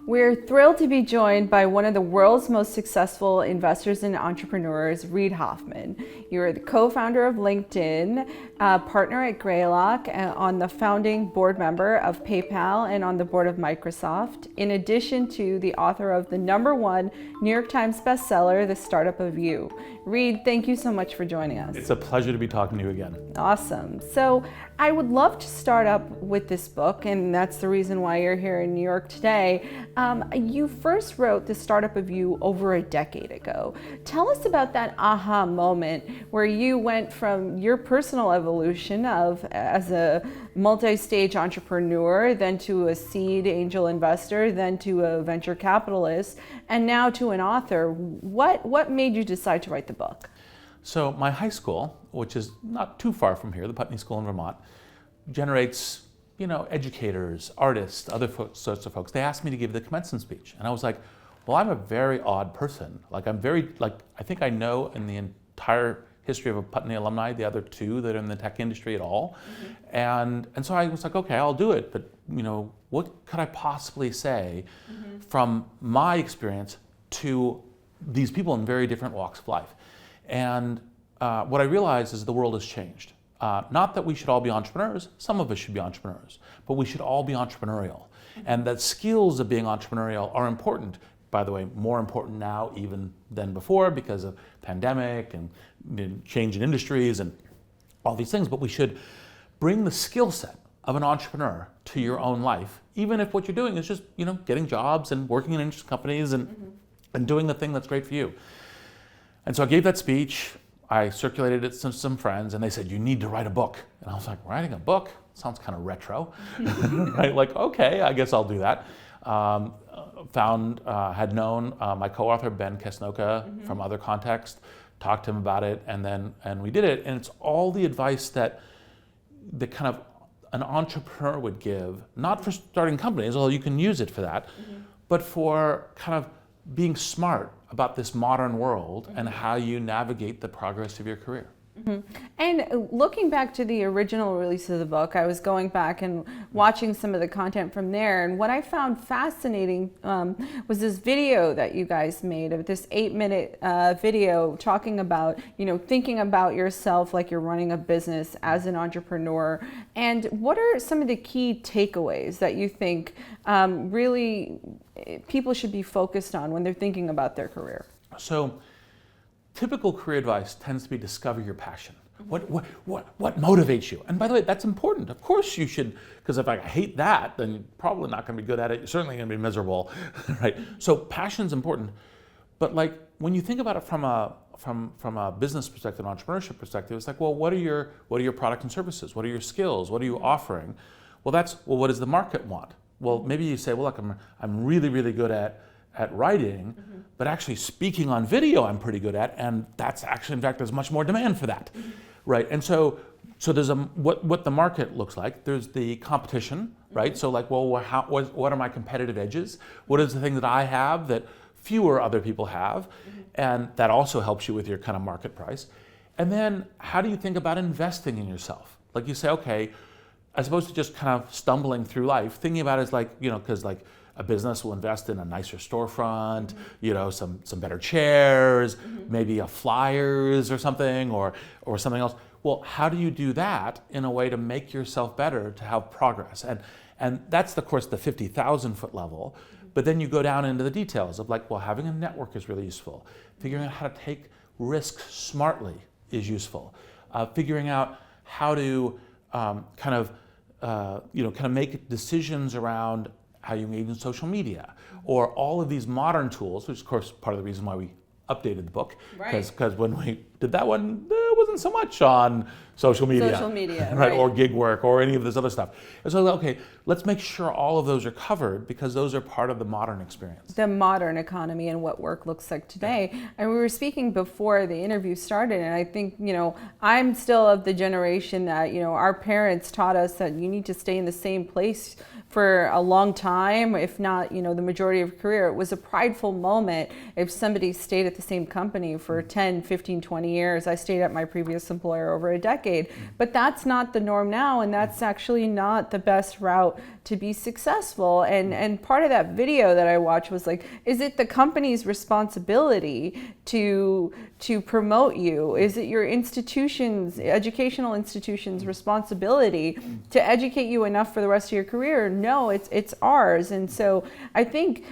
We're thrilled to be joined by one of the world's most successful investors and entrepreneurs, Reid Hoffman. You're the co-founder of LinkedIn, partner at Greylock, on the founding board member of PayPal, and on the board of Microsoft, in addition to the author of the #1 New York Times bestseller, The Startup of You. Reid, thank you so much for joining us. It's a pleasure to be talking to you again. Awesome. So I would love to start up with this book, and that's the reason why you're here in New York today. You first wrote The Startup of You over a decade ago. Tell us about that aha moment where you went from your personal evolution as a multi-stage entrepreneur, then to a seed angel investor, then to a venture capitalist, and now to an author. What made you decide to write the book? So my high school, which is not too far from here, the Putney School in Vermont, generates, educators, artists, other sorts of folks. They asked me to give the commencement speech. And I was like, well, I'm a very odd person. I think I know in the entire history of a Putney alumni, the other two that are in the tech industry at all. Mm-hmm. And so I was like, okay, I'll do it. But, what could I possibly say from my experience to these people in very different walks of life? And what I realized is the world has changed. Not that we should all be entrepreneurs, some of us should be entrepreneurs, but we should all be entrepreneurial. And that skills of being entrepreneurial are important, by the way, more important now even than before because of pandemic and change in industries and all these things, but we should bring the skill set of an entrepreneur to your own life, even if what you're doing is just, getting jobs and working in interesting companies and doing the thing that's great for you. And so I gave that speech. I circulated it to some friends, and they said, you need to write a book. And I was like, writing a book? Sounds kind of retro. Right? Like, okay, I guess I'll do that. Had known my co-author, Ben Kesnoka, from other contexts, talked to him about it, and we did it. And it's all the advice that the kind of an entrepreneur would give, not for starting companies, although you can use it for that, but for kind of being smart about this modern world and how you navigate the progress of your career. And looking back to the original release of the book, I was going back and watching some of the content from there, and what I found fascinating was this video that you guys made, of this 8-minute video talking about, thinking about yourself like you're running a business as an entrepreneur. And what are some of the key takeaways that you think really people should be focused on when they're thinking about their career? So, typical career advice tends to be discover your passion. What motivates you? And by the way, that's important. Of course you should, because if I hate that, then you're probably not going to be good at it. You're certainly going to be miserable, right? So passion's important. But when you think about it from a business perspective, an entrepreneurship perspective, it's like, well, what are your products and services? What are your skills? What are you offering? Well, what does the market want? Well, maybe you say, well, look, I'm really, really good at writing, but actually speaking on video I'm pretty good at, and that's actually, in fact, there's much more demand for that, right? And so there's what the market looks like. There's the competition, right? So what are my competitive edges? What is the thing that I have that fewer other people have? And that also helps you with your kind of market price. And then how do you think about investing in yourself? Like you say, okay, as opposed to just kind of stumbling through life, thinking about it as because a business will invest in a nicer storefront, some better chairs, maybe a flyers or something, or something else. Well, how do you do that in a way to make yourself better, to have progress? And that's, of course, the 50,000-foot level. But then you go down into the details of having a network is really useful. Figuring out how to take risks smartly is useful. Figuring out how to kind of make decisions around how you engage in social media, or all of these modern tools, which is, of course, part of the reason why we updated the book, because when we did that one, there wasn't so much on social media, right, or gig work, or any of this other stuff. And so, okay, let's make sure all of those are covered, because those are part of the modern experience. The modern economy and what work looks like today. And we were speaking before the interview started, and I think, I'm still of the generation that, our parents taught us that you need to stay in the same place for a long time, if not, the majority of your career, it was a prideful moment if somebody stayed at the same company for 10, 15, 20 years. I stayed at my previous employer over a decade, but that's not the norm now, and that's actually not the best route to be successful. And part of that video that I watched was like, is it the company's responsibility to promote you? Is it your educational institution's responsibility to educate you enough for the rest of your career? No, it's ours. And so I think,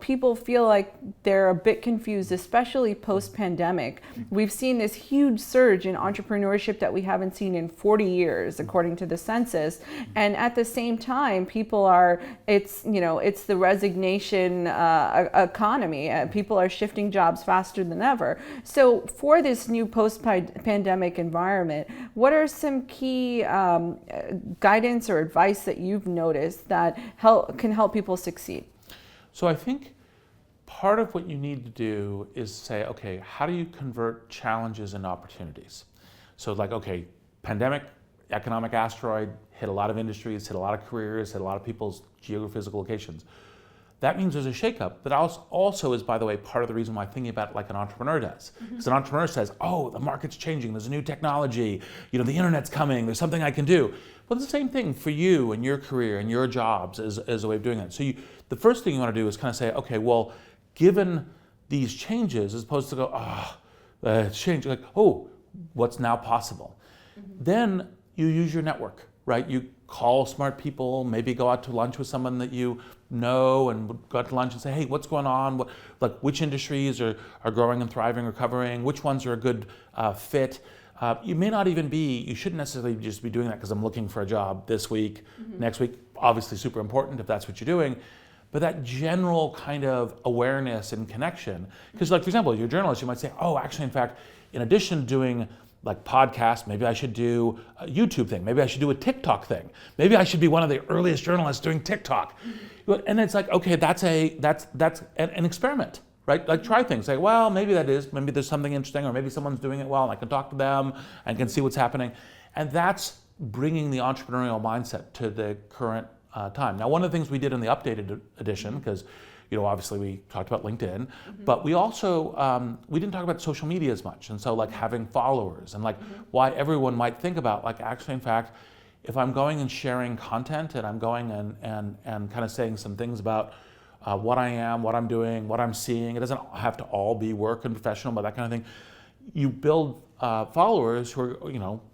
people feel like they're a bit confused, especially post-pandemic. We've seen this huge surge in entrepreneurship that we haven't seen in 40 years, according to the census. And at the same time, people it's the resignation economy. People are shifting jobs faster than ever. So for this new post-pandemic environment, what are some key guidance or advice that you've noticed that can help people succeed? So I think part of what you need to do is say, okay, how do you convert challenges into opportunities? So like, okay, pandemic, economic asteroid, hit a lot of industries, hit a lot of careers, hit a lot of people's geophysical locations. That means there's a shakeup. That also is, by the way, part of the reason why thinking about it like an entrepreneur does. Because an entrepreneur says, oh, the market's changing, there's a new technology, the internet's coming, there's something I can do. Well, it's the same thing for you and your career and your jobs as a way of doing that. So the first thing you want to do is kind of say, okay, well, given these changes, as opposed to go, it's changed, like, oh, what's now possible? Then you use your network, right? You call smart people, maybe go out to lunch with someone that you know, and go out to lunch and say, hey, what's going on? Which industries are growing and thriving, recovering? Which ones are a good fit? You may not even you shouldn't necessarily just be doing that because I'm looking for a job this week, next week, obviously super important if that's what you're doing. But that general kind of awareness and connection, because like, for example, if you're a journalist, you might say, oh, actually, in fact, in addition to doing like podcasts, maybe I should do a YouTube thing. Maybe I should do a TikTok thing. Maybe I should be one of the earliest journalists doing TikTok. And it's like, okay, that's an experiment, right? Like try things. Say, well, maybe there's something interesting, or maybe someone's doing it well and I can talk to them and can see what's happening. And that's bringing the entrepreneurial mindset to the current time. Now, one of the things we did in the updated edition, because obviously we talked about LinkedIn, but we also, we didn't talk about social media as much. And so like having followers and like why everyone might think about like actually, in fact, if I'm going and sharing content and I'm going and kind of saying some things about what I am, what I'm doing, what I'm seeing, it doesn't have to all be work and professional, but that kind of thing. You build followers who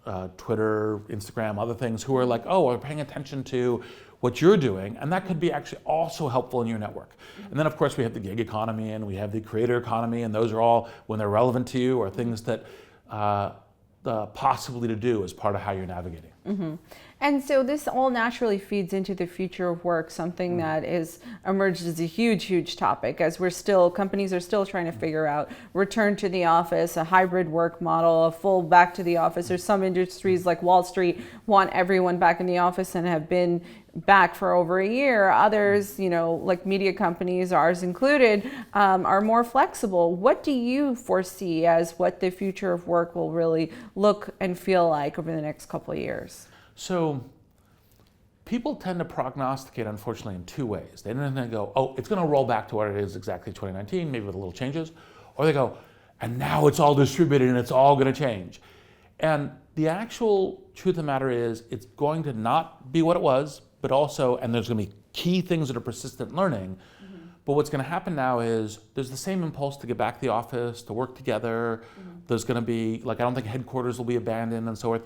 are, Twitter, Instagram, other things, who are like, oh, are paying attention to what you're doing, and that could be actually also helpful in your network. And then of course we have the gig economy and we have the creator economy, and those are all, when they're relevant to you, are things that the possibility to do as part of how you're navigating. And so this all naturally feeds into the future of work, something that is emerged as a huge, huge topic, as companies are still trying to figure out return to the office, a hybrid work model, a full back to the office. There's some industries like Wall Street want everyone back in the office and have been back for over a year. Others, like media companies, ours included, are more flexible. What do you foresee as what the future of work will really look and feel like over the next couple of years? So people tend to prognosticate, unfortunately, in two ways. They don't go, oh, it's going to roll back to what it is exactly 2019, maybe with little changes. Or they go, and now it's all distributed and it's all going to change. And the actual truth of the matter is it's going to not be what it was, but also, and there's going to be key things that are persistent learning. But what's going to happen now is there's the same impulse to get back to the office, to work together. There's going to be, like, I don't think headquarters will be abandoned and so forth.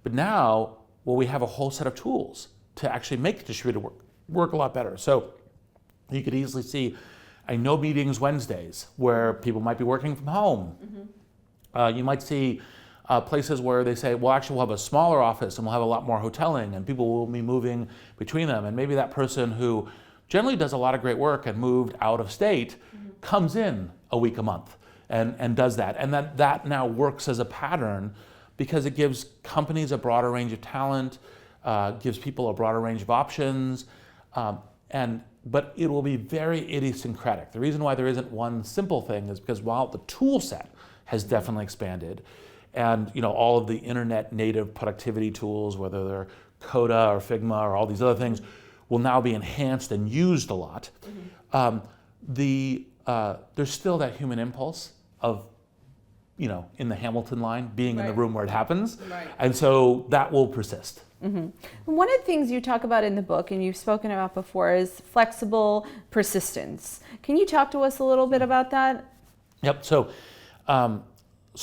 But now, we have a whole set of tools to actually make distributed work a lot better. So you could easily see, I know meetings Wednesdays where people might be working from home. You might see places where they say, well, actually we'll have a smaller office and we'll have a lot more hoteling and people will be moving between them. And maybe that person who generally does a lot of great work and moved out of state comes in a week a month and does that. And that now works as a pattern, because it gives companies a broader range of talent, gives people a broader range of options, but it will be very idiosyncratic. The reason why there isn't one simple thing is because while the tool set has definitely expanded, and all of the internet native productivity tools, whether they're Coda or Figma or all these other things, will now be enhanced and used a lot. There's still that human impulse of, in the Hamilton line, being in the room where it happens. Right. And so that will persist. One of the things you talk about in the book, and you've spoken about before, is flexible persistence. Can you talk to us a little bit about that? Yep. So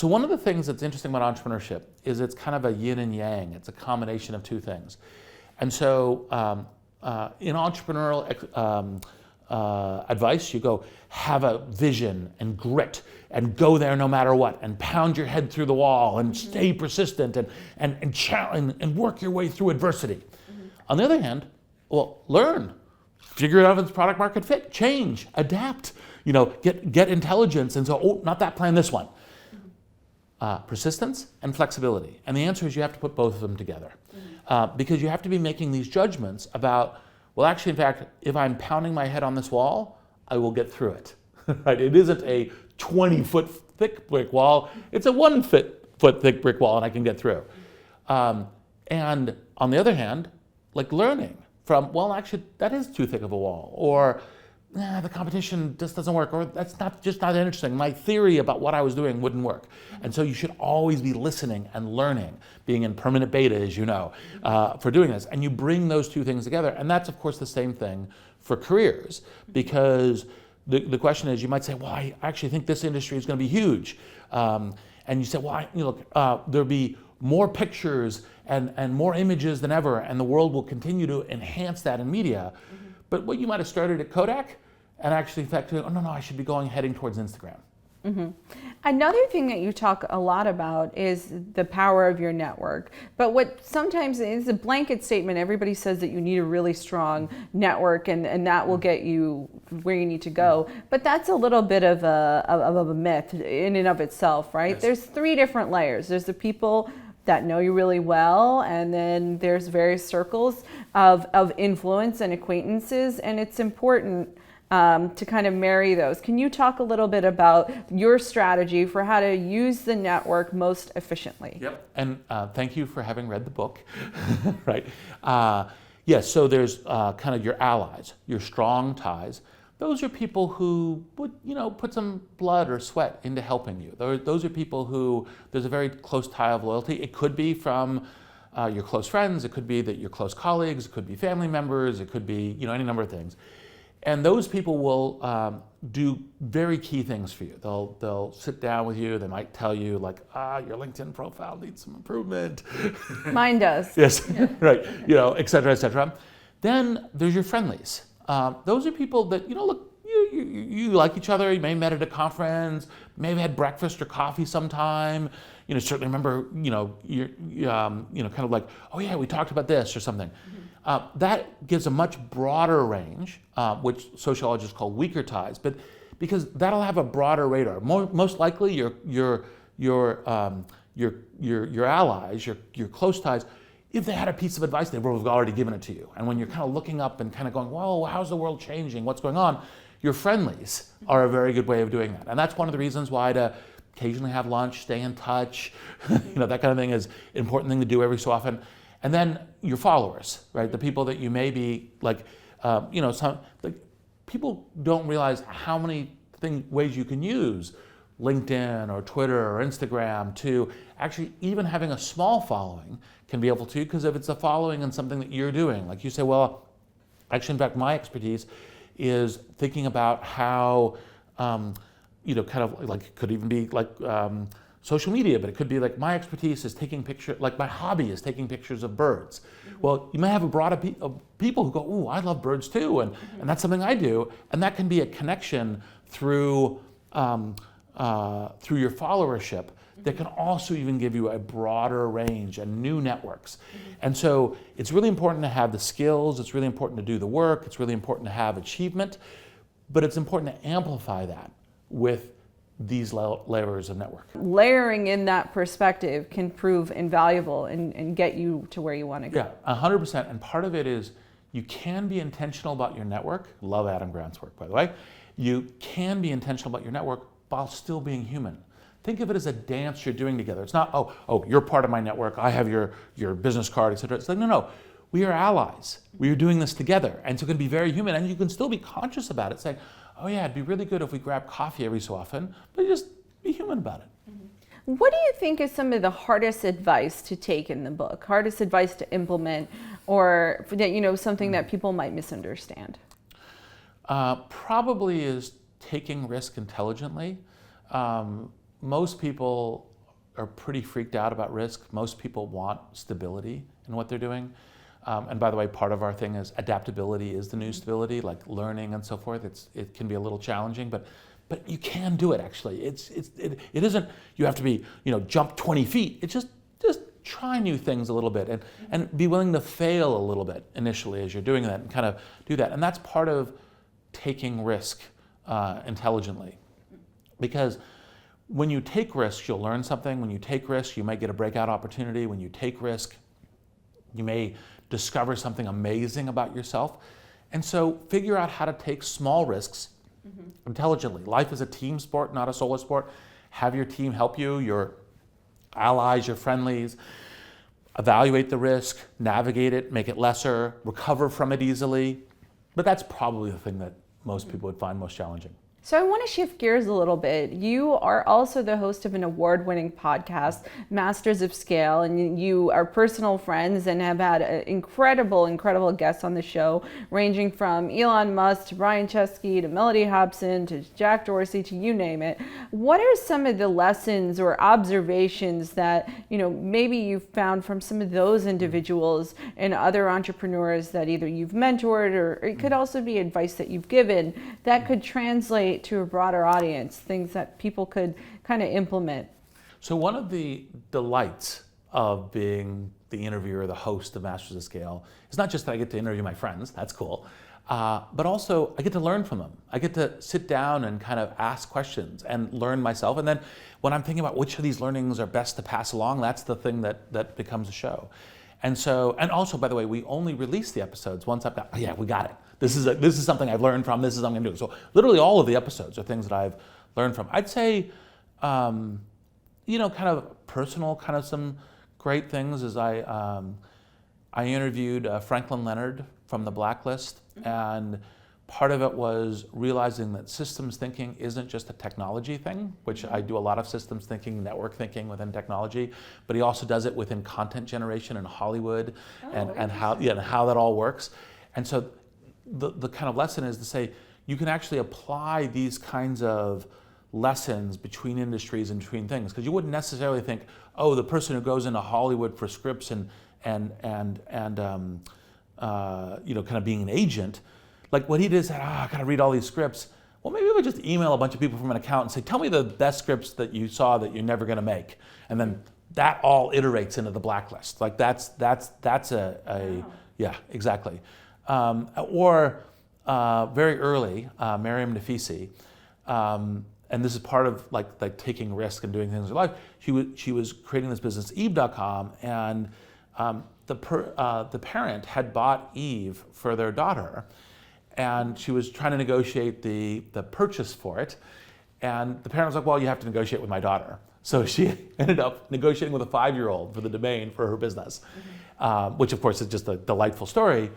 one of the things that's interesting about entrepreneurship is it's kind of a yin and yang. It's a combination of two things. And so in entrepreneurial advice, you go have a vision and grit and go there no matter what and pound your head through the wall and stay persistent and challenge and work your way through adversity. On the other hand, learn, figure out if it's product market fit, change, adapt, get intelligence and so, not that plan, this one. Persistence and flexibility. And the answer is you have to put both of them together. Because you have to be making these judgments about, actually, in fact, if I'm pounding my head on this wall, I will get through it. Right? It isn't a 20-foot thick brick wall. It's a 1-foot thick brick wall, and I can get through. And on the other hand, learning from, actually, that is too thick of a wall, or the competition just doesn't work, or that's just not interesting. My theory about what I was doing wouldn't work. And so you should always be listening and learning, being in permanent beta, as you know, for doing this. And you bring those two things together. And that's, of course, the same thing for careers, because the question is, you might say, I actually think this industry is going to be huge. And you say, there'll be more pictures and more images than ever, and the world will continue to enhance that in media. But what you might have started at Kodak, and actually, in fact, no, I should be heading towards Instagram. Another thing that you talk a lot about is the power of your network. But what sometimes is a blanket statement, everybody says that you need a really strong network and that will get you where you need to go. But that's a little bit of a myth in and of itself, right? Yes. There's 3 different layers. There's the people that know you really well, and then there's various circles of influence and acquaintances, and it's important to kind of marry those. Can you talk a little bit about your strategy for how to use the network most efficiently? Yep. And thank you for having read the book. Right. Yes. So there's kind of your allies, your strong ties. Those are people who would, put some blood or sweat into helping you. Those are people who there's a very close tie of loyalty. It could be from your close friends. It could be that your close colleagues. It could be family members. It could be, any number of things. And those people will do very key things for you. They'll sit down with you. They might tell you your LinkedIn profile needs some improvement. Mine does. Yes, yeah. Right. Et cetera, et cetera. Then there's your friendlies. Those are people that, look, you like each other. You may have met at a conference, maybe had breakfast or coffee sometime. Certainly remember, you're kind of like, oh yeah, we talked about this or something. That gives a much broader range, which sociologists call weaker ties, but because that'll have a broader radar. Most likely, your allies, your close ties, if they had a piece of advice, they would have already given it to you. And when you're kind of looking up and kind of going, whoa, how's the world changing? What's going on? Your friendlies are a very good way of doing that. And that's one of the reasons why to occasionally have lunch, stay in touch, that kind of thing is an important thing to do every so often. And then your followers, right? The people that you may be people don't realize how many ways you can use LinkedIn or Twitter or Instagram to actually even having a small following can be helpful to you, because if it's a following and something that you're doing, like you say, actually, in fact, my expertise is thinking about how, kind of it could even be social media, but it could be my expertise is taking pictures, my hobby is taking pictures of birds. Well, you may have a broad of people who go, ooh, I love birds too, and that's something I do, and that can be a connection through your followership that can also even give you a broader range and new networks. And so it's really important to have the skills, it's really important to do the work, it's really important to have achievement, but it's important to amplify that with these layers of network. Layering in that perspective can prove invaluable and get you to where you want to go. Yeah, 100%. And part of it is you can be intentional about your network. Love Adam Grant's work, by the way. You can be intentional about your network while still being human. Think of it as a dance you're doing together. It's not, oh, you're part of my network, I have your business card, et cetera. It's no. we are allies. We are doing this together. And so it can be very human, and you can still be conscious about it, saying, oh yeah, it'd be really good if we grab coffee every so often, but just be human about it. What do you think is some of the hardest advice to take in the book, hardest advice to implement, or something that people might misunderstand? Probably is taking risk intelligently. Most people are pretty freaked out about risk. Most people want stability in what they're doing. And by the way, part of our thing is adaptability is the new stability, like learning and so forth. It can be a little challenging, but you can do it actually. It isn't, you have to be, jump 20 feet. It's just try new things a little bit and be willing to fail a little bit initially as you're doing that and kind of do that. And that's part of taking risk intelligently. Because when you take risks, you'll learn something. When you take risks, you might get a breakout opportunity. When you take risk, you may discover something amazing about yourself. And so figure out how to take small risks intelligently. Life is a team sport, not a solo sport. Have your team help you, your allies, your friendlies. Evaluate the risk, navigate it, make it lesser, recover from it easily. But that's probably the thing that most people would find most challenging. So I want to shift gears a little bit. You are also the host of an award-winning podcast, Masters of Scale, and you are personal friends and have had incredible guests on the show, ranging from Elon Musk to Brian Chesky to Melody Hobson to Jack Dorsey to you name it. What are some of the lessons or observations that maybe you've found from some of those individuals and other entrepreneurs that either you've mentored or it could also be advice that you've given that could translate to a broader audience, things that people could kind of implement? So one of the delights of being the interviewer, the host of Masters of Scale, is not just that I get to interview my friends, that's cool, but also I get to learn from them. I get to sit down and kind of ask questions and learn myself. And then when I'm thinking about which of these learnings are best to pass along, that's the thing that becomes a show. And also, by the way, we only release the episodes once I've got, oh yeah, we got it. This is something I've learned from, this is what I'm gonna do. So literally all of the episodes are things that I've learned from. I'd say, kind of personal, kind of some great things is I interviewed Franklin Leonard from The Blacklist, and part of it was realizing that systems thinking isn't just a technology thing, which I do a lot of systems thinking, network thinking within technology, but he also does it within content generation in Hollywood and how that all works. And so the kind of lesson is to say, you can actually apply these kinds of lessons between industries and between things, because you wouldn't necessarily think, oh, the person who goes into Hollywood for scripts and kind of being an agent, like what he did is, I gotta read all these scripts. Well, maybe we just email a bunch of people from an account and say, tell me the best scripts that you saw that you're never gonna make. And then that all iterates into the blacklist. Like that's wow. Yeah, exactly. Or very early, Miriam Nafisi, and this is part of like taking risk and doing things in life. She was creating this business, Eve.com, and the parent had bought Eve for their daughter, and she was trying to negotiate the purchase for it, and the parent was like, well, you have to negotiate with my daughter. So she ended up negotiating with a 5-year-old for the domain for her business, which of course is just a delightful story.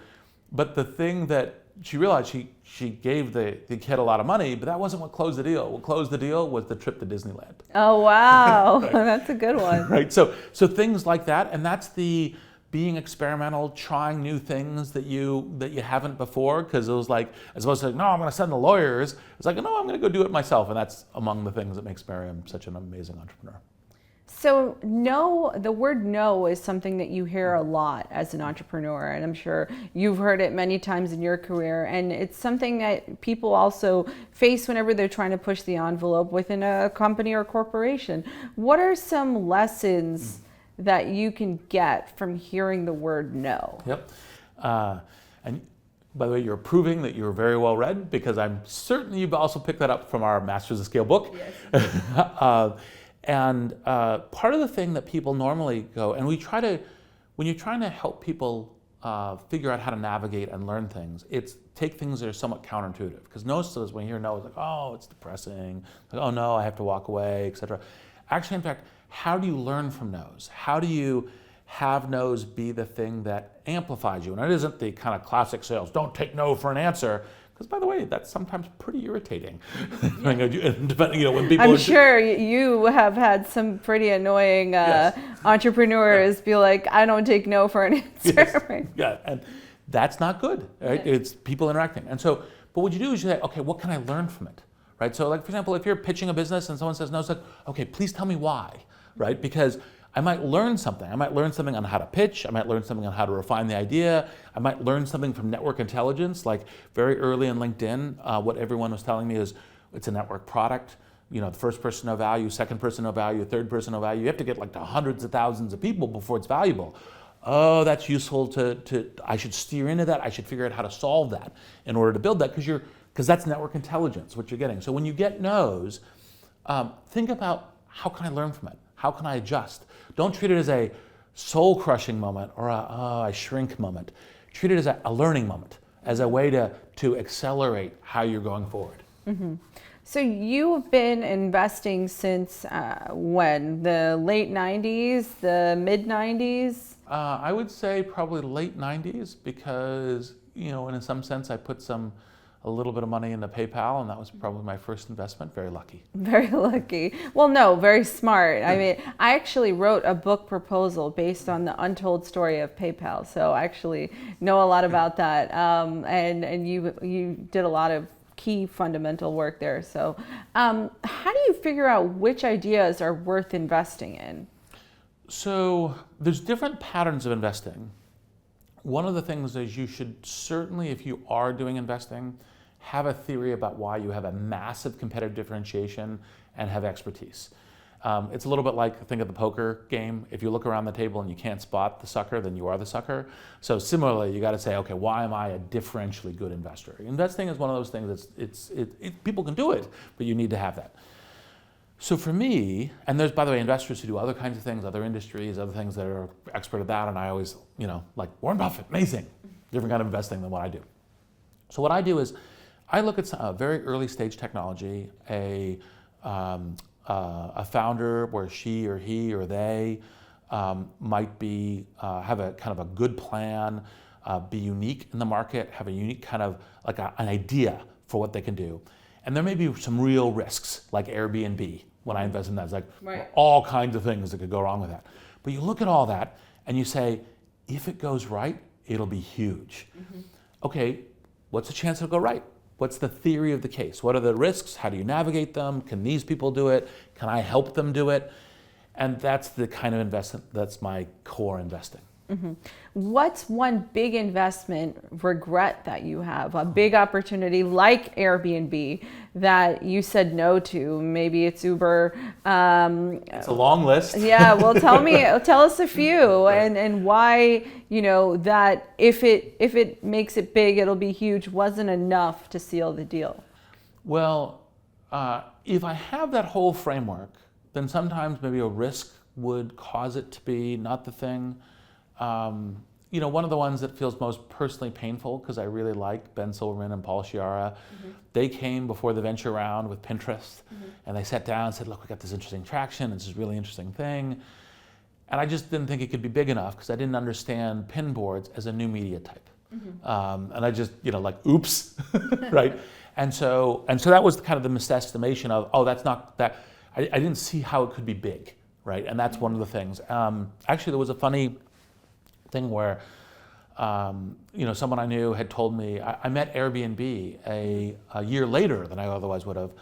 But the thing that she realized, she gave the kid a lot of money, but that wasn't what closed the deal. What closed the deal was the trip to Disneyland. Oh, wow. That's a good one. Right. So things like that, and that's the being experimental, trying new things that you haven't before, because it was like, as opposed to like, no, I'm going to send the lawyers. It's like, no, I'm going to go do it myself, and that's among the things that makes Miriam such an amazing entrepreneur. So no, the word no is something that you hear a lot as an entrepreneur, and I'm sure you've heard it many times in your career, and it's something that people also face whenever they're trying to push the envelope within a company or corporation. What are some lessons that you can get from hearing the word no? Yep. And by the way, you're proving that you're very well read, because I'm certain you've also picked that up from our Masters of Scale book. Yes. And part of the thing that people normally go, and we try to, when you're trying to help people figure out how to navigate and learn things, it's take things that are somewhat counterintuitive. Because most of us, when you hear no, it's like, oh, it's depressing. Like, oh no, I have to walk away, etc. Actually, in fact, how do you learn from no's? How do you have no's be the thing that amplifies you. And it isn't the kind of classic sales, don't take no for an answer. Because by the way, that's sometimes pretty irritating. Depending, when people. I'm sure you have had some pretty annoying entrepreneurs be like, I don't take no for an answer. Yes. Right? Yeah, and that's not good, right? It's people interacting. And so, but what you do is you say, okay, what can I learn from it, right? So like, for example, if you're pitching a business and someone says no, it's like, okay, please tell me why, right? Because I might learn something. I might learn something on how to pitch. I might learn something on how to refine the idea. I might learn something from network intelligence. Like very early in LinkedIn, what everyone was telling me is it's a network product. The first person no value, second person no value, third person no value. You have to get like to hundreds of thousands of people before it's valuable. Oh, that's useful I should steer into that. I should figure out how to solve that in order to build that because that's network intelligence, what you're getting. So when you get no's, think about how can I learn from it? How can I adjust? Don't treat it as a soul-crushing moment or I shrink moment. Treat it as a learning moment, as a way to accelerate how you're going forward. Mm-hmm. So you've been investing since when? The late 90s, the mid 90s? I would say probably late 90s because, in some sense I put a little bit of money into PayPal, and that was probably my first investment. Very lucky. Very lucky. Well, no, very smart. I mean, I actually wrote a book proposal based on the untold story of PayPal, so I actually know a lot about that. And you did a lot of key fundamental work there. So how do you figure out which ideas are worth investing in? So there's different patterns of investing. One of the things is you should certainly, if you are doing investing, have a theory about why you have a massive competitive differentiation and have expertise. It's a little bit like, think of the poker game. If you look around the table and you can't spot the sucker, then you are the sucker. So similarly, you got to say, okay, why am I a differentially good investor? Investing is one of those things people can do it, but you need to have that. So for me, and there's, by the way, investors who do other kinds of things, other industries, other things that are expert at that, and I always, like Warren Buffett, amazing, different kind of investing than what I do. So what I do is I look at a very early stage technology, a founder where she or he or they might be, have a kind of a good plan, be unique in the market, have a unique kind of like an idea for what they can do. And there may be some real risks, like Airbnb, when I invest in that. It's like all kinds of things that could go wrong with that. But you look at all that and you say, if it goes right, it'll be huge. Mm-hmm. Okay, what's the chance it'll go right? What's the theory of the case? What are the risks? How do you navigate them? Can these people do it? Can I help them do it? And that's the kind of investment, that's my core investing. Mm-hmm. What's one big investment regret that you have? A big opportunity like Airbnb that you said no to? Maybe it's Uber. It's a long list. Yeah, well, tell us a few and why, that if it makes it big, it'll be huge, wasn't enough to seal the deal. Well, if I have that whole framework, then sometimes maybe a risk would cause it to be not the thing. One of the ones that feels most personally painful, because I really like Ben Silverman and Paul Sciarra, they came before the venture round with Pinterest, and they sat down and said, look, we got this interesting traction, this is really interesting thing. And I just didn't think it could be big enough because I didn't understand pin boards as a new media type. And I just, oops, right? And so that was kind of the misestimation of, that's not that, I didn't see how it could be big, right? And that's one of the things. Actually, there was a funny thing where, someone I knew had told me, I met Airbnb a year later than I otherwise would have,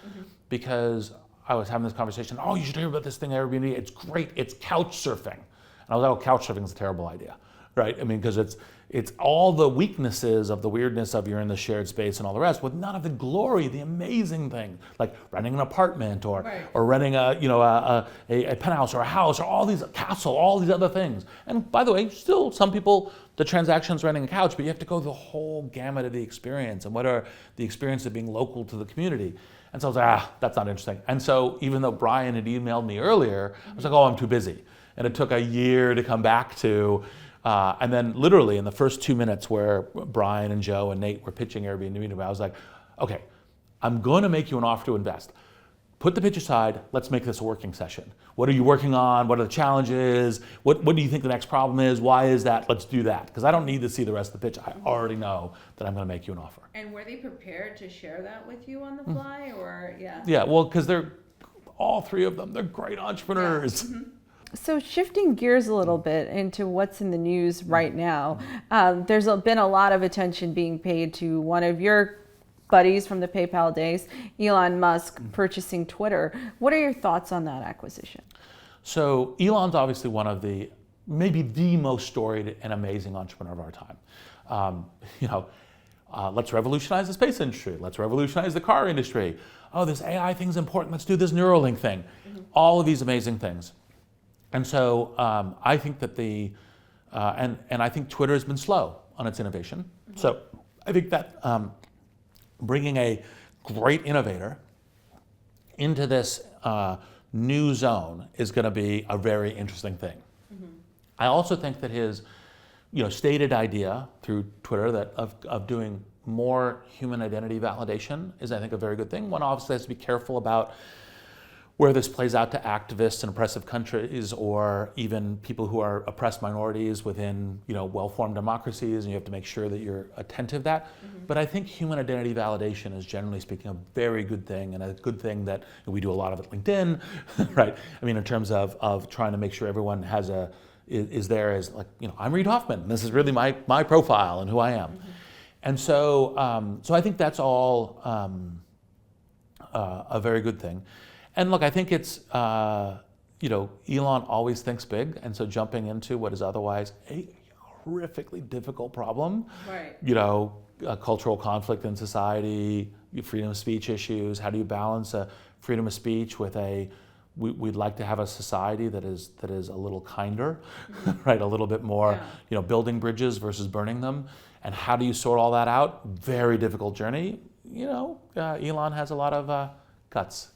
because I was having this conversation, you should hear about this thing, Airbnb, it's great, it's couch surfing. And I was like, couch surfing is a terrible idea, right? I mean, because it's all the weaknesses of the weirdness of you're in the shared space and all the rest, with none of the glory, the amazing thing, like renting an apartment or renting a penthouse or a house or all these castle, all these other things. And by the way, still some people, the transaction's renting a couch, but you have to go the whole gamut of the experience and what are the experiences of being local to the community. And so I was like, that's not interesting. And so even though Brian had emailed me earlier, I was like, I'm too busy. And it took a year to come back to. And then literally in the first 2 minutes where Brian and Joe and Nate were pitching Airbnb to me, I was like, okay, I'm going to make you an offer to invest. put the pitch aside, let's make this a working session. What are you working on? What are the challenges? What do you think the next problem is? Why is that? Let's do that. Because I don't need to see the rest of the pitch. I already know that I'm going to make you an offer. And were they prepared to share that with you on the fly, or yeah? Yeah, well, because they're all three of them. They're great entrepreneurs. Yeah. So shifting gears a little bit into what's in the news right now, there's been a lot of attention being paid to one of your buddies from the PayPal days, Elon Musk, purchasing Twitter. What are your thoughts on that acquisition? So Elon's obviously one of the, maybe the most storied and amazing entrepreneur of our time. Let's revolutionize the space industry. Let's revolutionize the car industry. Oh, this AI thing's important. Let's do this Neuralink thing. All of these amazing things. And so I think that and I think Twitter has been slow on its innovation. So I think that bringing a great innovator into this new zone is going to be a very interesting thing. I also think that his stated idea through Twitter that of doing more human identity validation is, I think, a very good thing. One obviously has to be careful about where this plays out to activists in oppressive countries, or even people who are oppressed minorities within well-formed democracies, and you have to make sure that you're attentive to that. But I think human identity validation is, generally speaking, a very good thing, and a good thing that we do a lot of at LinkedIn, right? I mean, in terms of trying to make sure everyone is there as I'm Reid Hoffman. This is really my profile and who I am. And so I think that's all a very good thing. And look, I think it's, Elon always thinks big, and so jumping into what is otherwise a horrifically difficult problem, right? Cultural conflict in society, freedom of speech issues. How do you balance a freedom of speech with we'd like to have a society that is a little kinder, right? A little bit more, building bridges versus burning them. And how do you sort all that out? Very difficult journey. Elon has a lot of guts.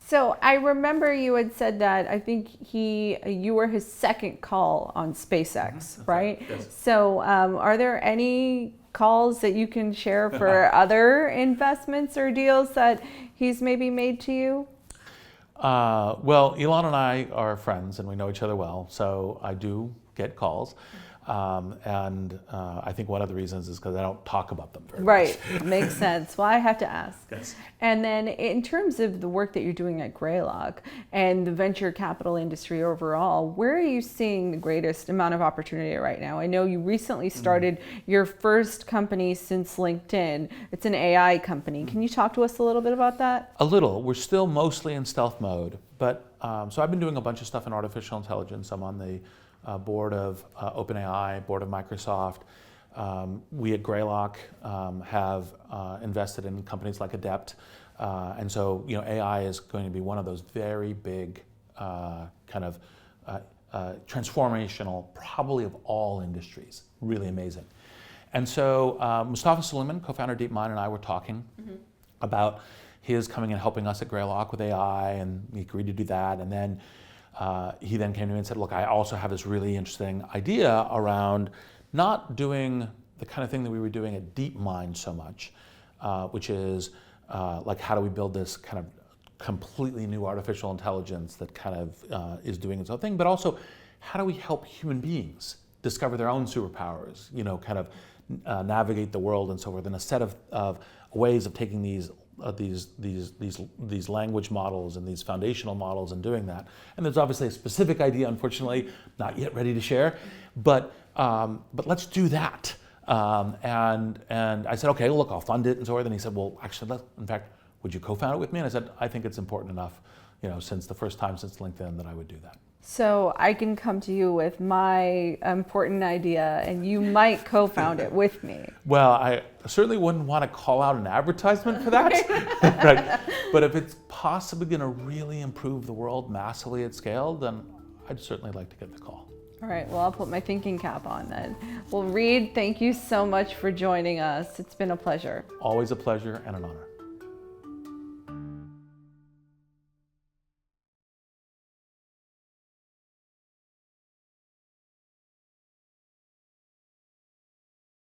So I remember you had said that I think you were his second call on SpaceX, right? Yes. So are there any calls that you can share for other investments or deals that he's maybe made to you? Well, Elon and I are friends and we know each other well, so I do get calls. I think one of the reasons is because I don't talk about them very much. Right, makes sense. Well, I have to ask. Yes. And then in terms of the work that you're doing at Greylock and the venture capital industry overall, where are you seeing the greatest amount of opportunity right now? I know you recently started your first company since LinkedIn. It's an AI company. Can you talk to us a little bit about that? A little. We're still mostly in stealth mode, but so I've been doing a bunch of stuff in artificial intelligence. I'm on the board of OpenAI, board of Microsoft. We at Greylock have invested in companies like Adept. And so, AI is going to be one of those very big transformational, probably of all industries, really amazing. And so Mustafa Suleiman, co-founder of DeepMind, and I were talking about his coming and helping us at Greylock with AI, and he agreed to do that. And then he then came to me and said, look, I also have this really interesting idea around not doing the kind of thing that we were doing at DeepMind so much, which is how do we build this kind of completely new artificial intelligence that kind of is doing its own thing, but also how do we help human beings discover their own superpowers, navigate the world and so forth, in a set of ways of taking these language models and these foundational models and doing that. And there's obviously a specific idea, unfortunately, not yet ready to share, but let's do that. And I said, okay, look, I'll fund it and so forth. And he said, well, actually, in fact, would you co-found it with me? And I said, I think it's important enough, since the first time since LinkedIn that I would do that. So I can come to you with my important idea and you might co-found it with me. Well, I certainly wouldn't want to call out an advertisement for that, right? But if it's possibly going to really improve the world massively at scale, then I'd certainly like to get the call. All right, well, I'll put my thinking cap on then. Well, Reid, thank you so much for joining us. It's been a pleasure. Always a pleasure and an honor.